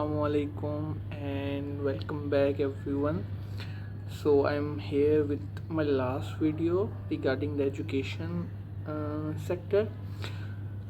Assalamu alaikum and welcome back everyone. So I'm here with my last video regarding the education sector.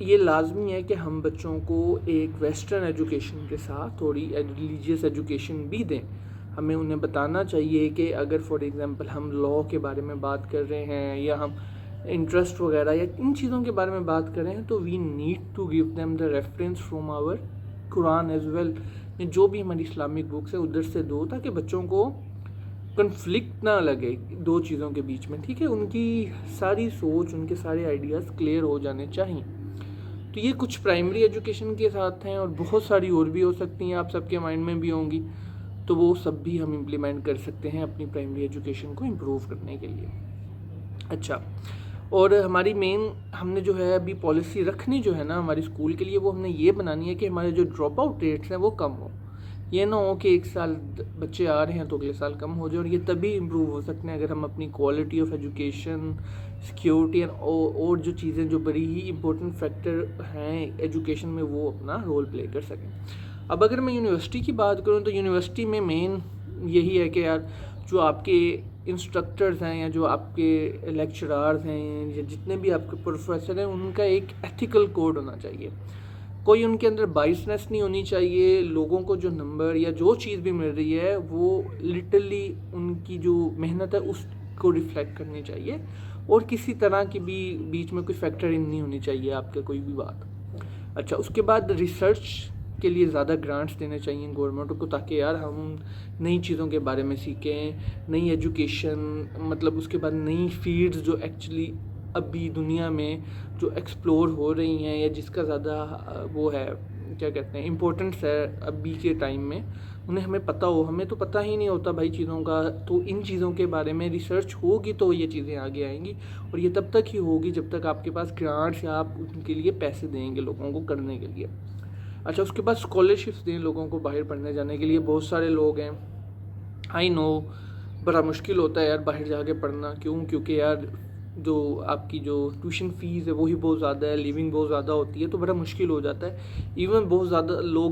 یہ لازمی ہے کہ ہم بچوں کو ایک ویسٹرن ایجوکیشن کے ساتھ تھوڑی ریلیجیس ایجوکیشن بھی دیں. ہمیں انہیں بتانا چاہیے کہ اگر فار ایگزامپل ہم لاء کے بارے میں بات کر رہے ہیں یا ہم انٹرسٹ وغیرہ یا ان چیزوں کے بارے میں بات کر رہے ہیں تو we need to give them the reference from our Quran as well. جو بھی ہماری اسلامک بکس ہیں ادھر سے دو تاکہ بچوں کو کنفلکٹ نہ لگے دو چیزوں کے بیچ میں. ٹھیک ہے, ان کی ساری سوچ, ان کے سارے آئیڈیاز کلیئر ہو جانے چاہئیں. تو یہ کچھ پرائمری ایجوکیشن کے ساتھ ہیں اور بہت ساری اور بھی ہو سکتی ہیں, آپ سب کے مائنڈ میں بھی ہوں گی, تو وہ سب بھی ہم امپلیمنٹ کر سکتے ہیں اپنی پرائمری ایجوکیشن کو امپروو کرنے کے لیے. اچھا, اور ہماری مین ہم نے جو ہے ابھی پالیسی رکھنی جو ہے نا ہماری اسکول کے لیے, وہ ہم نے یہ بنانی ہے کہ ہمارے جو ڈراپ آؤٹ ریٹس ہیں وہ کم ہو. یہ نہ ہو کہ ایک سال بچے آ رہے ہیں تو اگلے سال کم ہو جائے, اور یہ تبھی امپروو ہو سکتے ہیں اگر ہم اپنی کوالٹی آف ایجوکیشن, سیکیورٹی اور جو چیزیں جو بڑی ہی امپورٹنٹ فیکٹر ہیں ایجوکیشن میں وہ اپنا رول پلے کر سکیں. اب اگر میں یونیورسٹی کی بات کروں تو یونیورسٹی میں مین یہی ہے کہ یار جو آپ کے انسٹرکٹرز ہیں یا جو آپ کے لیکچرارز ہیں یا جتنے بھی آپ کے پروفیسر ہیں ان کا ایک ایتھیکل کوڈ ہونا چاہیے. کوئی ان کے اندر بائسنس نہیں ہونی چاہیے. لوگوں کو جو نمبر یا جو چیز بھی مل رہی ہے وہ لٹرلی ان کی جو محنت ہے اس کو ریفلیکٹ کرنی چاہیے, اور کسی طرح کی بھی بیچ میں کوئی فیکٹر ان نہیں ہونی چاہیے آپ کے کوئی بھی بات. اچھا, اس کے بعد ریسرچ کے لیے زیادہ گرانٹس دینے چاہیے گورنمنٹ کو تاکہ یار ہم نئی چیزوں کے بارے میں سیکھیں, نئی ایجوکیشن, مطلب اس کے بعد نئی فیلڈز جو ایکچولی ابھی دنیا میں جو ایکسپلور ہو رہی ہیں یا جس کا زیادہ وہ ہے کیا کہتے ہیں امپورٹنس ہے ابھی کے ٹائم میں, انہیں ہمیں پتہ ہو. ہمیں تو پتہ ہی نہیں ہوتا بھائی چیزوں کا, تو ان چیزوں کے بارے میں ریسرچ ہوگی تو یہ چیزیں آگے آئیں گی, اور یہ تب تک ہی ہوگی جب تک آپ کے پاس گرانٹس یا آپ ان کے لیے پیسے دیں گے لوگوں کو کرنے کے لیے. اچھا, اس کے بعد اسکالرشپس دیں لوگوں کو باہر پڑھنے جانے کے لیے. بہت سارے لوگ ہیں, آئی نو بڑا مشکل ہوتا ہے یار باہر جا کے پڑھنا. کیونکہ یار جو آپ کی جو ٹیوشن فیس ہے وہی بہت زیادہ ہے, لیونگ بہت زیادہ ہوتی ہے, تو بڑا مشکل ہو جاتا ہے. ایون بہت زیادہ لوگ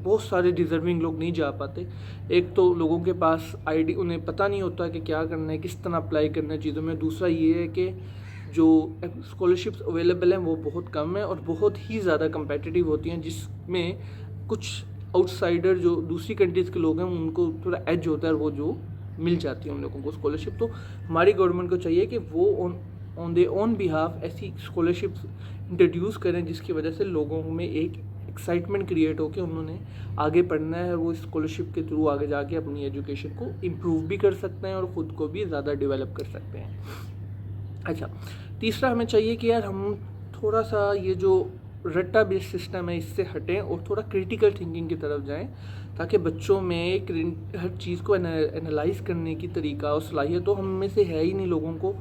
بہت سارے ڈیزرونگ لوگ نہیں جا پاتے. ایک تو لوگوں کے پاس انہیں پتہ نہیں ہوتا کہ کیا کرنا ہے, کس طرح اپلائی کرنا ہے چیزوں میں. دوسرا یہ ہے کہ جو اسکالرشپس اویلیبل ہیں وہ بہت کم ہیں اور بہت ہی زیادہ کمپیٹیٹیو ہوتی ہیں, جس میں کچھ آؤٹ سائڈر جو دوسری کنٹریز کے لوگ ہیں ان کو تھوڑا ایج ہوتا ہے اور وہ جو مل جاتی ہے ان لوگوں کو اسکالرشپ. تو ہماری گورنمنٹ کو چاہیے کہ وہ آن دے اون بیہاف ایسی اسکالرشپس انٹروڈیوس کریں جس کی وجہ سے لوگوں میں ایک ایکسائٹمنٹ کریٹ ہو کہ انہوں نے آگے پڑھنا ہے, اور وہ اسکالرشپ کے تھرو آگے جا کے اپنی ایجوکیشن کو امپروو بھی کر سکتے ہیں اور خود کو بھی زیادہ ڈیولپ کر سکتے ہیں. اچھا, تیسرا ہمیں چاہیے کہ یار ہم تھوڑا سا یہ جو رٹا بیس سسٹم ہے اس سے ہٹیں اور تھوڑا کریٹیکل تھنکنگ کی طرف جائیں, تاکہ بچوں میں ایک ہر چیز کو انالائز کرنے کی طریقہ اور صلاحیت تو ہم میں سے ہے ہی نہیں لوگوں کو.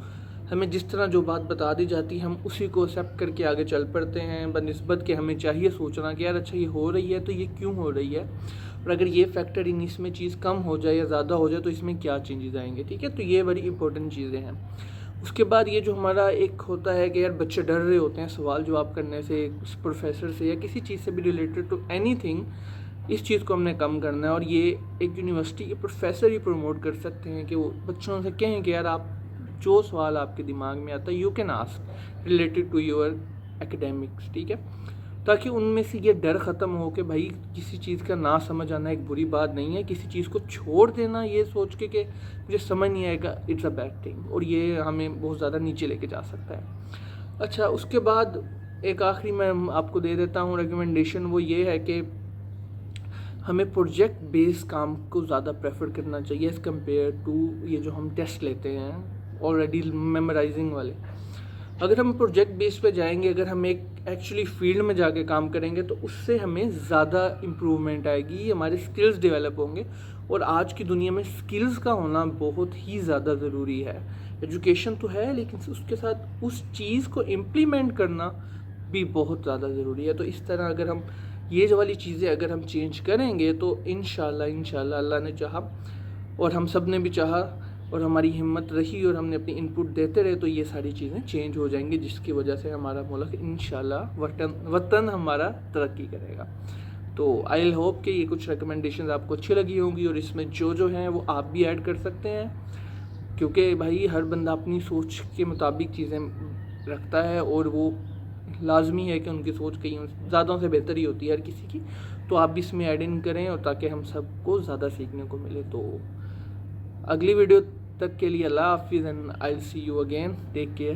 ہمیں جس طرح جو بات بتا دی جاتی ہے ہم اسی کو ایکسیپٹ کر کے آگے چل پڑتے ہیں, بنسبت کہ ہمیں چاہیے سوچنا کہ یار اچھا یہ ہو رہی ہے تو یہ کیوں ہو رہی ہے, اور اگر یہ فیکٹر اس میں چیز کم ہو جائے یا زیادہ ہو جائے تو اس میں کیا چینجز آئیں گے. ٹھیک ہے, تو یہ بڑی امپورٹنٹ چیزیں ہیں. اس کے بعد یہ جو ہمارا ایک ہوتا ہے کہ یار بچے ڈر رہے ہوتے ہیں سوال جواب کرنے سے پروفیسر سے یا کسی چیز سے بھی ریلیٹڈ ٹو اینی تھنگ, اس چیز کو ہم نے کم کرنا ہے. اور یہ ایک یونیورسٹی کے پروفیسر ہی پروموٹ کر سکتے ہیں کہ وہ بچوں سے کہیں کہ یار آپ جو سوال آپ کے دماغ میں آتا ہے you can ask related to your academics. ٹھیک ہے, تاکہ ان میں سے یہ ڈر ختم ہو کہ بھائی کسی چیز کا نہ سمجھ آنا ایک بری بات نہیں ہے, کسی چیز کو چھوڑ دینا یہ سوچ کے کہ مجھے سمجھ نہیں آئے گا اٹس اے بیڈ تھنگ, اور یہ ہمیں بہت زیادہ نیچے لے کے جا سکتا ہے. اچھا, اس کے بعد ایک آخری میں آپ کو دے دیتا ہوں ریکمنڈیشن, وہ یہ ہے کہ ہمیں پروجیکٹ بیس کام کو زیادہ پریفر کرنا چاہیے ایز کمپیئر ٹو یہ جو ہم ٹیسٹ لیتے ہیں آلریڈی میمورائزنگ والے. اگر ہم پروجیکٹ بیس پہ جائیں گے, اگر ہم ایک ایکچولی فیلڈ میں جا کے کام کریں گے تو اس سے ہمیں زیادہ امپرومنٹ آئے گی, ہمارے سکلز ڈیولپ ہوں گے. اور آج کی دنیا میں سکلز کا ہونا بہت ہی زیادہ ضروری ہے. ایجوکیشن تو ہے لیکن اس کے ساتھ اس چیز کو امپلیمنٹ کرنا بھی بہت زیادہ ضروری ہے. تو اس طرح اگر ہم یہ والی چیزیں اگر ہم چینج کریں گے تو انشاءاللہ اللہ نے چاہا اور ہم سب نے بھی چاہا اور ہماری ہمت رہی اور ہم نے اپنی ان پٹ دیتے رہے تو یہ ساری چیزیں چینج ہو جائیں گی, جس کی وجہ سے ہمارا ملک انشاءاللہ وطن ہمارا ترقی کرے گا. تو آئی ہوپ کہ یہ کچھ ریکمنڈیشنز آپ کو اچھی لگی ہوں گی, اور اس میں جو ہیں وہ آپ بھی ایڈ کر سکتے ہیں, کیونکہ بھائی ہر بندہ اپنی سوچ کے مطابق چیزیں رکھتا ہے اور وہ لازمی ہے کہ ان کی سوچ کہیں زیادہ سے بہتر ہی ہوتی ہے ہر کسی کی، تو آپ بھی اس میں ایڈ ان کریں اور تاکہ ہم سب کو زیادہ سیکھنے کو ملے. تو اگلی ویڈیو تک کے لیے اللہ حافظ، and I will see you again. Take care.